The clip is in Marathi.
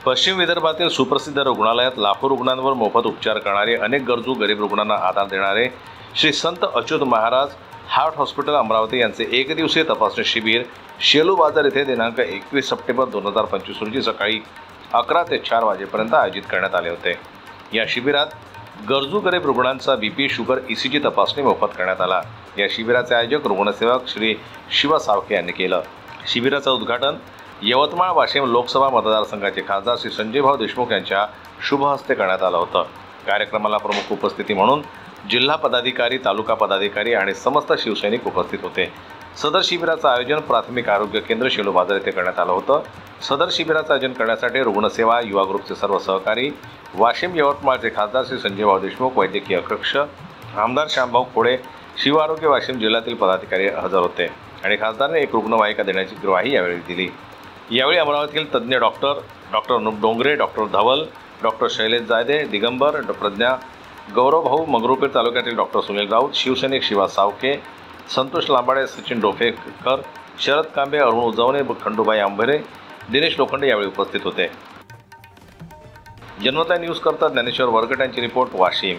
पश्चिम विदर्भातील सुप्रसिद्ध रुग्णालयात लाखो रुग्णांवर मोफत उपचार करणारे, अनेक गरजू गरीब रुग्णांना आधार देणारे श्री संत अच्युत महाराज हार्ट हॉस्पिटल अमरावती यांचे एकदिवसीय तपासणी शिबिर शेलू बाजार येथे दिनांक 21 सप्टेंबर 2025 रोजी सकाळी 11 ते 4 वाजेपर्यंत आयोजित करण्यात आले होते। या शिबिरात गरजू गरीब रुग्णांचा बीपी, शुगर, ईसीजी तपासणी मोफत करण्यात आला। या शिबिराचे आयोजक रुग्णसेवक श्री शिवा सावके यांनी केलं। शिबिराचं उद्घाटन यवतमाळ वाशिम लोकसभा मतदारसंघाचे खासदार श्री संजयभाऊ देशमुख यांच्या शुभ हस्ते करण्यात आलं होतं। कार्यक्रमाला प्रमुख उपस्थिती म्हणून जिल्हा पदाधिकारी, तालुका पदाधिकारी आणि समस्त शिवसैनिक उपस्थित होते। सदर शिबिराचं आयोजन प्राथमिक आरोग्य केंद्र शेलू बाजार येथे करण्यात आलं होतं। सदर शिबिराचं आयोजन करण्यासाठी रुग्णसेवा युवा ग्रुपचे सर्व सहकारी, वाशिम यवतमाळचे खासदार श्री संजयभाऊ देशमुख, वैद्यकीय अध्यक्ष आमदार श्यामभाऊ खोडे, शिव आरोग्य वाशिम जिल्ह्यातील पदाधिकारी हजर होते आणि खासदारांनी एक रुग्णवाहिका देण्याची ग्वाही यावेळी दिली। यावेळी अमरावतीतील तज्ज्ञ डॉक्टर अनुप डोंगरे, डॉक्टर धवल, डॉक्टर शैलेश जायदे, दिगंबर, प्रज्ञा, गौरवभाऊ मंगरुळपीर तालुक्यातील डॉक्टर सुनील राऊत, शिवसैनिक शिवा सावके, संतोष लांबाडे, सचिन डोफेकर, शरद कांबे, अरुण उजवणे, खंडूबाई आंबेरे, दिनेश लोखंडे यावेळी उपस्थित होते। जनमत न्यूज करता ज्ञानेश्वर वरकट यांची रिपोर्ट, वाशिम।